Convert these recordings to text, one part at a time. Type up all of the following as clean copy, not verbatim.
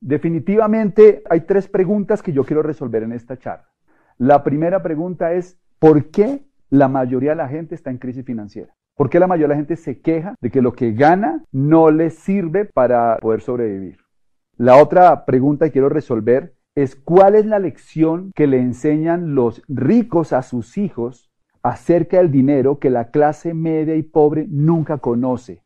Definitivamente hay tres preguntas que yo quiero resolver en esta charla. La primera pregunta es, ¿por qué la mayoría de la gente está en crisis financiera? ¿Por qué la mayoría de la gente se queja de que lo que gana no les sirve para poder sobrevivir? La otra pregunta que quiero resolver es, ¿cuál es la lección que le enseñan los ricos a sus hijos acerca del dinero que la clase media y pobre nunca conoce?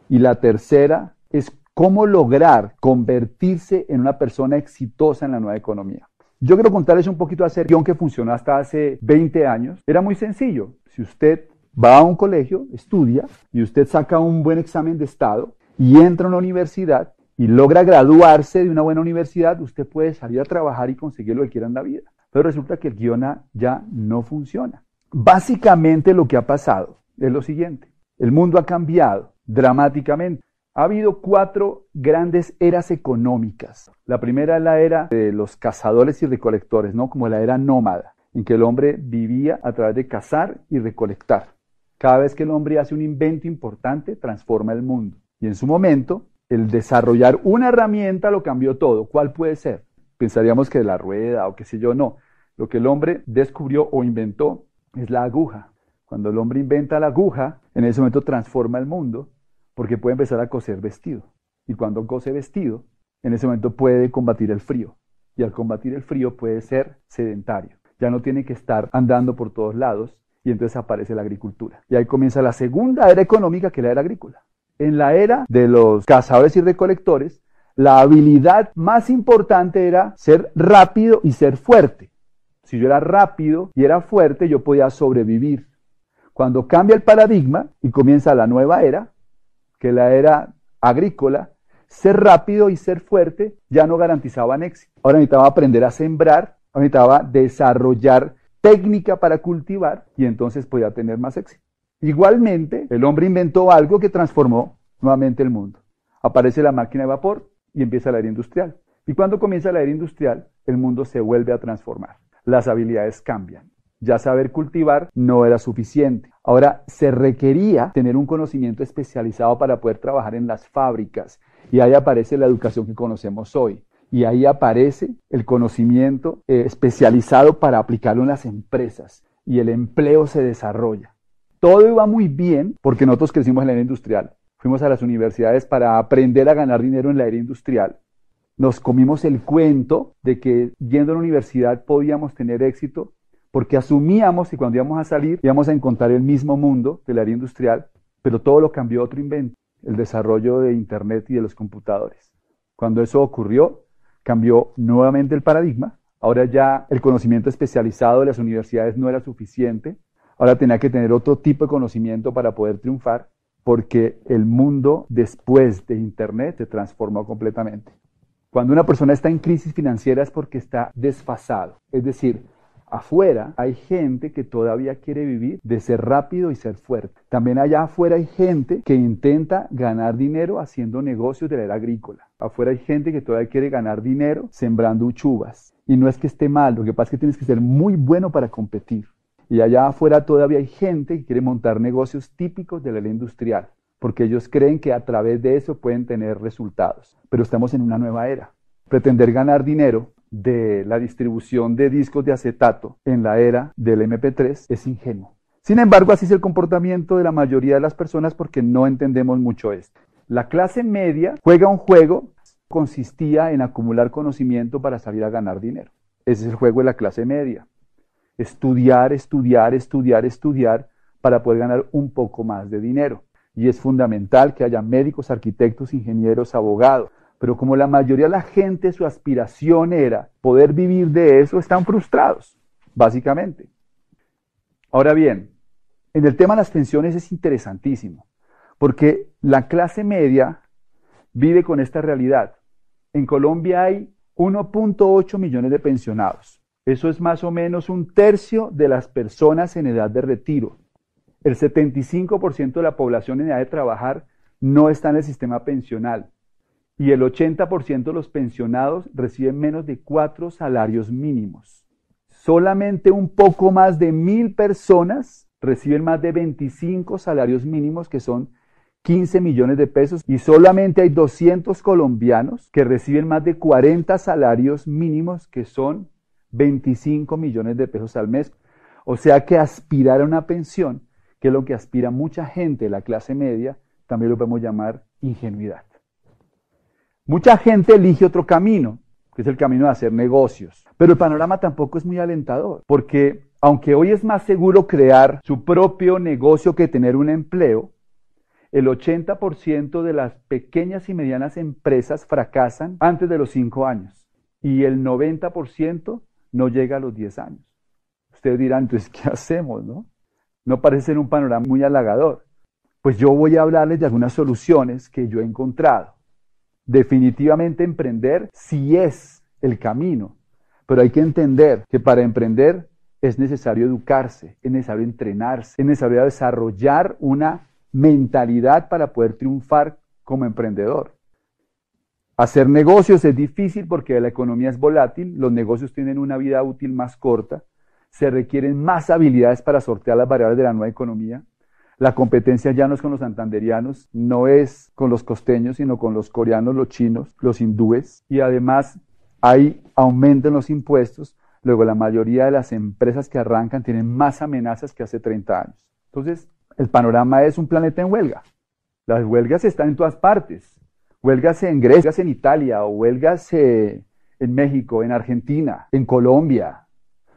Y la tercera es, ¿cómo lograr convertirse en una persona exitosa en la nueva economía? Yo quiero contarles un poquito acerca de un que funcionó hasta hace 20 años. Era muy sencillo. Si usted va a un colegio, estudia, y usted saca un buen examen de estado y entra a una universidad y logra graduarse de una buena universidad, usted puede salir a trabajar y conseguir lo que quiera en la vida. Pero resulta que el guión A ya no funciona. Básicamente lo que ha pasado es lo siguiente. El mundo ha cambiado dramáticamente. Ha habido 4 grandes eras económicas. La primera es la era de los cazadores y recolectores, ¿no? Como la era nómada, en que el hombre vivía a través de cazar y recolectar. Cada vez que el hombre hace un invento importante, transforma el mundo. Y en su momento, el desarrollar una herramienta lo cambió todo. ¿Cuál puede ser? Pensaríamos que la rueda o qué sé yo, no. Lo que el hombre descubrió o inventó es la aguja. Cuando el hombre inventa la aguja, en ese momento transforma el mundo, porque puede empezar a coser vestido. Y cuando cose vestido, en ese momento puede combatir el frío. Y al combatir el frío puede ser sedentario. Ya no tiene que estar andando por todos lados, y entonces aparece la agricultura. Y ahí comienza la segunda era económica, que es la era agrícola. En la era de los cazadores y recolectores, la habilidad más importante era ser rápido y ser fuerte. Si yo era rápido y era fuerte, yo podía sobrevivir. Cuando cambia el paradigma y comienza la nueva era, que es la era agrícola, ser rápido y ser fuerte ya no garantizaban éxito. Ahora necesitaba aprender a sembrar, ahora necesitaba desarrollar técnica para cultivar y entonces podía tener más éxito. Igualmente, el hombre inventó algo que transformó nuevamente el mundo. Aparece la máquina de vapor y empieza la era industrial. Y cuando comienza la era industrial, el mundo se vuelve a transformar. Las habilidades cambian. Ya saber cultivar no era suficiente. Ahora se requería tener un conocimiento especializado para poder trabajar en las fábricas. Y ahí aparece la educación que conocemos hoy. Y ahí aparece el conocimiento especializado para aplicarlo en las empresas. Y el empleo se desarrolla. Todo iba muy bien porque nosotros crecimos en la era industrial. Fuimos a las universidades para aprender a ganar dinero en la era industrial. Nos comimos el cuento de que yendo a la universidad podíamos tener éxito porque asumíamos que cuando íbamos a salir íbamos a encontrar el mismo mundo de la era industrial, pero todo lo cambió otro invento, el desarrollo de Internet y de los computadores. Cuando eso ocurrió, cambió nuevamente el paradigma. Ahora ya el conocimiento especializado de las universidades no era suficiente. Ahora tenía que tener otro tipo de conocimiento para poder triunfar, porque el mundo después de Internet se transformó completamente. Cuando una persona está en crisis financiera es porque está desfasado. Es decir, afuera hay gente que todavía quiere vivir de ser rápido y ser fuerte. También allá afuera hay gente que intenta ganar dinero haciendo negocios de la era agrícola. Afuera hay gente que todavía quiere ganar dinero sembrando uchuvas. Y no es que esté mal, lo que pasa es que tienes que ser muy bueno para competir. Y allá afuera todavía hay gente que quiere montar negocios típicos de la era industrial, porque ellos creen que a través de eso pueden tener resultados. Pero estamos en una nueva era. Pretender ganar dinero de la distribución de discos de acetato en la era del MP3 es ingenuo. Sin embargo, así es el comportamiento de la mayoría de las personas porque no entendemos mucho esto. La clase media juega un juego que consistía en acumular conocimiento para salir a ganar dinero. Ese es el juego de la clase media. Estudiar, estudiar, estudiar, estudiar para poder ganar un poco más de dinero. Y es fundamental que haya médicos, arquitectos, ingenieros, abogados. Pero como la mayoría de la gente, su aspiración era poder vivir de eso, están frustrados, básicamente. Ahora bien, en el tema de las pensiones es interesantísimo, porque la clase media vive con esta realidad. En Colombia hay 1.8 millones de pensionados. Eso es más o menos 1/3 de las personas en edad de retiro. El 75% de la población en edad de trabajar no está en el sistema pensional. Y el 80% de los pensionados reciben menos de 4 salarios mínimos. Solamente un poco más de 1.000 personas reciben más de 25 salarios mínimos, que son 15 millones de pesos y solamente hay 200 colombianos que reciben más de 40 salarios mínimos, que son 25 millones de pesos al mes. O sea que aspirar a una pensión, que es lo que aspira mucha gente de la clase media, también lo podemos llamar ingenuidad. Mucha gente elige otro camino, que es el camino de hacer negocios. Pero el panorama tampoco es muy alentador, porque aunque hoy es más seguro crear su propio negocio que tener un empleo, el 80% de las pequeñas y medianas empresas fracasan antes de los 5 años y el 90% no llega a los 10 años. Ustedes dirán, entonces, ¿qué hacemos, no? No parece ser un panorama muy halagador. Pues yo voy a hablarles de algunas soluciones que yo he encontrado. Definitivamente emprender sí es el camino, pero hay que entender que para emprender es necesario educarse, es necesario entrenarse, es necesario desarrollar una mentalidad para poder triunfar como emprendedor. Hacer negocios es difícil porque la economía es volátil, los negocios tienen una vida útil más corta, se requieren más habilidades para sortear las variables de la nueva economía. La competencia ya no es con los santanderianos, no es con los costeños, sino con los coreanos, los chinos, los hindúes. Y además hay aumento en los impuestos. Luego la mayoría de las empresas que arrancan tienen más amenazas que hace 30 años. Entonces, el panorama es un planeta en huelga. Las huelgas están en todas partes. Huelgas en Grecia, huelgas en Italia, o huelgas en México, en Argentina, en Colombia.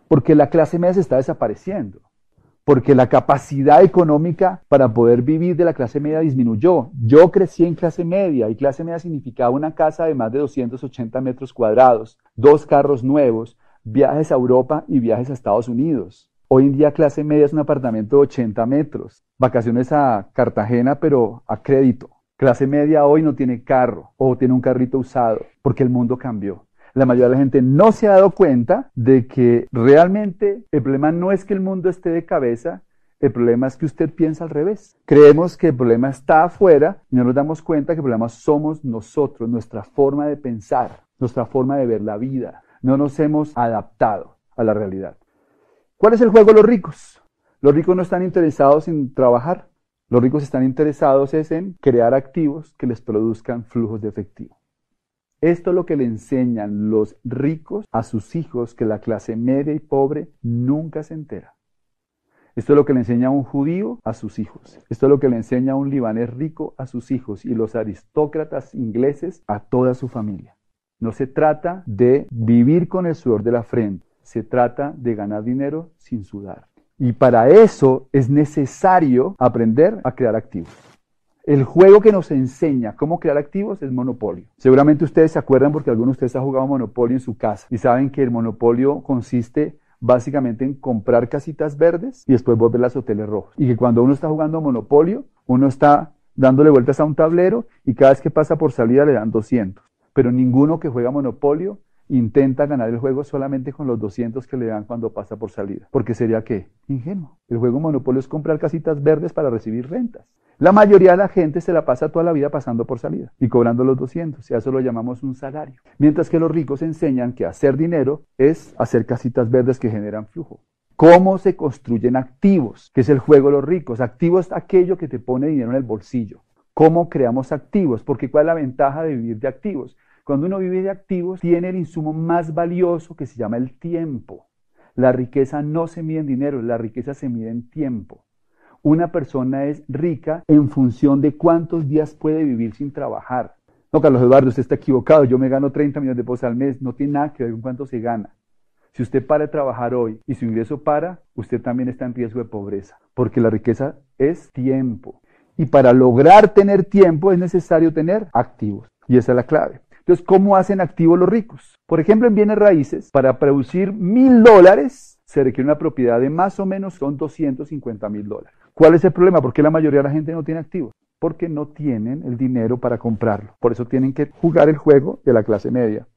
Porque la clase media se está desapareciendo. Porque la capacidad económica para poder vivir de la clase media disminuyó. Yo crecí en clase media y clase media significaba una casa de más de 280 metros cuadrados, 2 carros nuevos, viajes a Europa y viajes a Estados Unidos. Hoy en día clase media es un apartamento de 80 metros, vacaciones a Cartagena pero a crédito. Clase media hoy no tiene carro o tiene un carrito usado porque el mundo cambió. La mayoría de la gente no se ha dado cuenta de que realmente el problema no es que el mundo esté de cabeza, el problema es que usted piensa al revés. Creemos que el problema está afuera y no nos damos cuenta que el problema somos nosotros, nuestra forma de pensar, nuestra forma de ver la vida. No nos hemos adaptado a la realidad. ¿Cuál es el juego de los ricos? Los ricos no están interesados en trabajar, los ricos están interesados en crear activos que les produzcan flujos de efectivo. Esto es lo que le enseñan los ricos a sus hijos, que la clase media y pobre nunca se entera. Esto es lo que le enseña un judío a sus hijos. Esto es lo que le enseña un libanés rico a sus hijos y los aristócratas ingleses a toda su familia. No se trata de vivir con el sudor de la frente, se trata de ganar dinero sin sudar. Y para eso es necesario aprender a crear activos. El juego que nos enseña cómo crear activos es Monopolio. Seguramente ustedes se acuerdan porque algunos de ustedes han jugado Monopolio en su casa y saben que el Monopolio consiste básicamente en comprar casitas verdes y después volverlas hoteles rojos. Y que cuando uno está jugando Monopolio, uno está dándole vueltas a un tablero y cada vez que pasa por salida le dan 200. Pero ninguno que juega Monopolio intenta ganar el juego solamente con los 200 que le dan cuando pasa por salida. Porque sería ¿qué? Ingenuo. El juego Monopolio es comprar casitas verdes para recibir rentas. La mayoría de la gente se la pasa toda la vida pasando por salida y cobrando los 200, y a eso lo llamamos un salario. Mientras que los ricos enseñan que hacer dinero es hacer casitas verdes que generan flujo. ¿Cómo se construyen activos? Que es el juego de los ricos. Activos es aquello que te pone dinero en el bolsillo. ¿Cómo creamos activos? Porque ¿cuál es la ventaja de vivir de activos? Cuando uno vive de activos, tiene el insumo más valioso que se llama el tiempo. La riqueza no se mide en dinero, la riqueza se mide en tiempo. Una persona es rica en función de cuántos días puede vivir sin trabajar. No, Carlos Eduardo, usted está equivocado. Yo me gano 30 millones de pesos al mes. No tiene nada que ver con cuánto se gana. Si usted para de trabajar hoy y su ingreso para, usted también está en riesgo de pobreza, porque la riqueza es tiempo. Y para lograr tener tiempo es necesario tener activos. Y esa es la clave. Entonces, ¿cómo hacen activos los ricos? Por ejemplo, en bienes raíces, para producir $1,000 se requiere una propiedad de más o menos son $250,000. ¿Cuál es el problema? ¿Por qué la mayoría de la gente no tiene activos? Porque no tienen el dinero para comprarlo. Por eso tienen que jugar el juego de la clase media.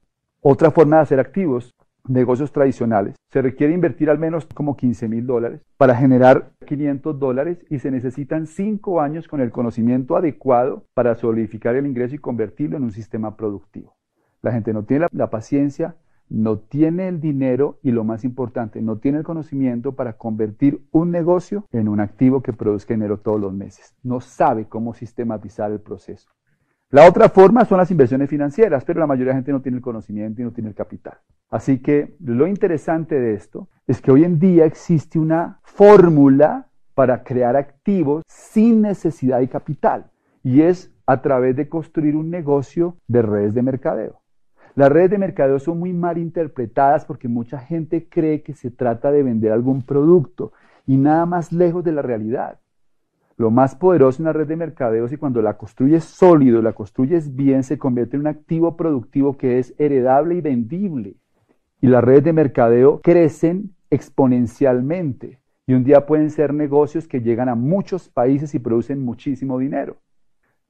Otra forma de hacer activos, negocios tradicionales, se requiere invertir al menos como $15,000 para generar $500 y se necesitan 5 años con el conocimiento adecuado para solidificar el ingreso y convertirlo en un sistema productivo. La gente no tiene la paciencia no tiene el dinero y, lo más importante, no tiene el conocimiento para convertir un negocio en un activo que produzca dinero todos los meses. No sabe cómo sistematizar el proceso. La otra forma son las inversiones financieras, pero la mayoría de la gente no tiene el conocimiento y no tiene el capital. Así que lo interesante de esto es que hoy en día existe una fórmula para crear activos sin necesidad de capital, y es a través de construir un negocio de redes de mercadeo. Las redes de mercadeo son muy mal interpretadas porque mucha gente cree que se trata de vender algún producto y nada más lejos de la realidad. Lo más poderoso en una red de mercadeo es que cuando la construyes sólido, la construyes bien, se convierte en un activo productivo que es heredable y vendible. Y las redes de mercadeo crecen exponencialmente y un día pueden ser negocios que llegan a muchos países y producen muchísimo dinero.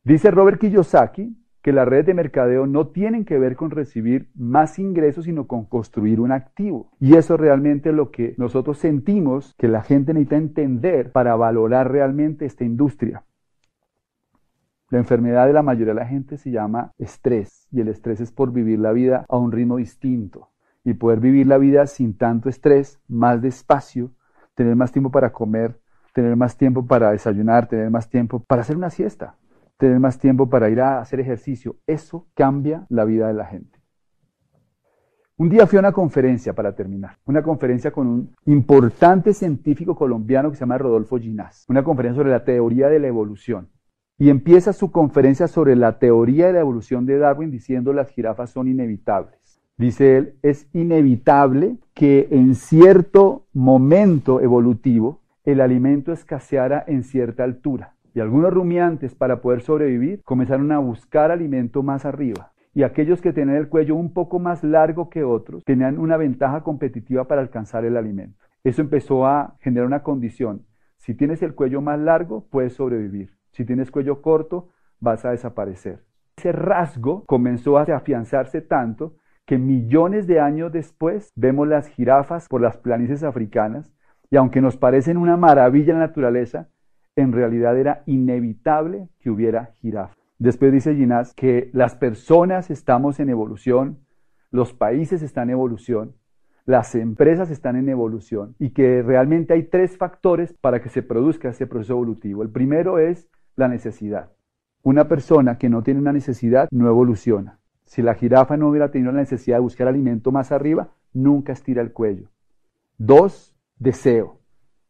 Dice Robert Kiyosaki que las redes de mercadeo no tienen que ver con recibir más ingresos, sino con construir un activo. Y eso realmente es lo que nosotros sentimos que la gente necesita entender para valorar realmente esta industria. La enfermedad de la mayoría de la gente se llama estrés, y el estrés es por vivir la vida a un ritmo distinto y poder vivir la vida sin tanto estrés, más despacio, tener más tiempo para comer, tener más tiempo para desayunar, tener más tiempo para hacer una siesta, tener más tiempo para ir a hacer ejercicio. Eso cambia la vida de la gente. Un día fui a una conferencia, para terminar, una conferencia con un importante científico colombiano que se llama Rodolfo Ginás, una conferencia sobre la teoría de la evolución. Y empieza su conferencia sobre la teoría de la evolución de Darwin diciendo las jirafas son inevitables. Dice él, es inevitable que en cierto momento evolutivo el alimento escaseara en cierta altura. Y algunos rumiantes, para poder sobrevivir, comenzaron a buscar alimento más arriba. Y aquellos que tenían el cuello un poco más largo que otros, tenían una ventaja competitiva para alcanzar el alimento. Eso empezó a generar una condición. Si tienes el cuello más largo, puedes sobrevivir. Si tienes cuello corto, vas a desaparecer. Ese rasgo comenzó a afianzarse tanto que millones de años después vemos las jirafas por las planicies africanas, y aunque nos parecen una maravilla en la naturaleza, en realidad era inevitable que hubiera jirafas. Después dice Ginás que las personas estamos en evolución, los países están en evolución, las empresas están en evolución, y que realmente hay 3 factores para que se produzca ese proceso evolutivo. El primero es la necesidad. Una persona que no tiene una necesidad no evoluciona. Si la jirafa no hubiera tenido la necesidad de buscar alimento más arriba, nunca estira el cuello. 2, deseo.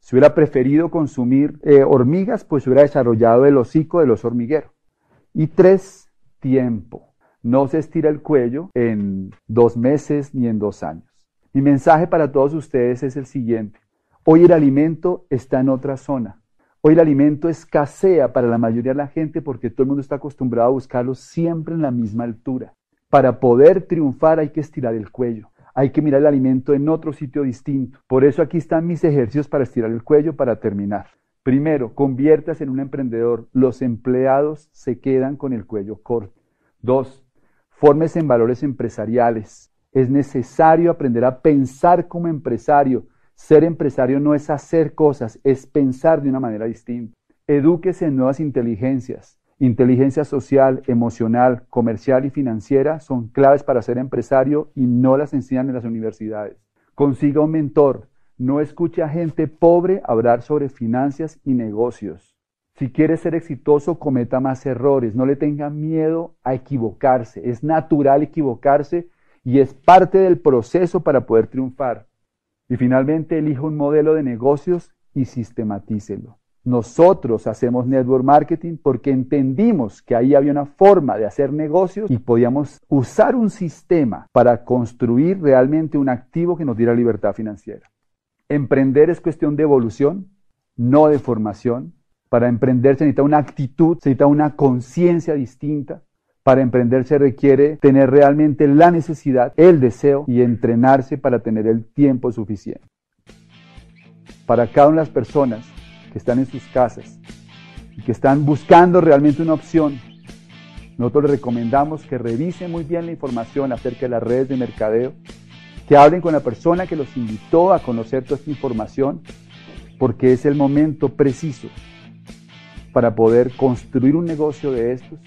Si hubiera preferido consumir hormigas, pues hubiera desarrollado el hocico del oso hormiguero. Y 3, tiempo. No se estira el cuello en 2 meses ni en 2 años. Mi mensaje para todos ustedes es el siguiente. Hoy el alimento está en otra zona. Hoy el alimento escasea para la mayoría de la gente porque todo el mundo está acostumbrado a buscarlo siempre en la misma altura. Para poder triunfar hay que estirar el cuello. Hay que mirar el alimento en otro sitio distinto. Por eso aquí están mis ejercicios para estirar el cuello para terminar. Primero, conviértase en un emprendedor. Los empleados se quedan con el cuello corto. 2, fórmese en valores empresariales. Es necesario aprender a pensar como empresario. Ser empresario no es hacer cosas, es pensar de una manera distinta. Edúquese en nuevas inteligencias. Inteligencia social, emocional, comercial y financiera son claves para ser empresario y no las enseñan en las universidades. Consiga un mentor. No escuche a gente pobre hablar sobre finanzas y negocios. Si quiere ser exitoso, cometa más errores. No le tenga miedo a equivocarse. Es natural equivocarse y es parte del proceso para poder triunfar. Y finalmente, elija un modelo de negocios y sistematícelo. Nosotros hacemos network marketing porque entendimos que ahí había una forma de hacer negocios y podíamos usar un sistema para construir realmente un activo que nos diera libertad financiera. Emprender es cuestión de evolución, no de formación. Para emprender se necesita una actitud, se necesita una conciencia distinta. Para emprender se requiere tener realmente la necesidad, el deseo y entrenarse para tener el tiempo suficiente. Para cada una de las personas que están en sus casas y que están buscando realmente una opción, nosotros les recomendamos que revisen muy bien la información acerca de las redes de mercadeo, que hablen con la persona que los invitó a conocer toda esta información, porque es el momento preciso para poder construir un negocio de estos.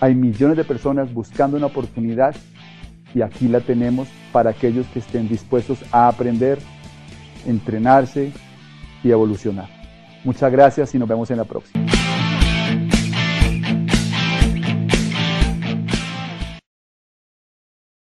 Hay millones de personas buscando una oportunidad y aquí la tenemos para aquellos que estén dispuestos a aprender, entrenarse y evolucionar. Muchas gracias y nos vemos en la próxima.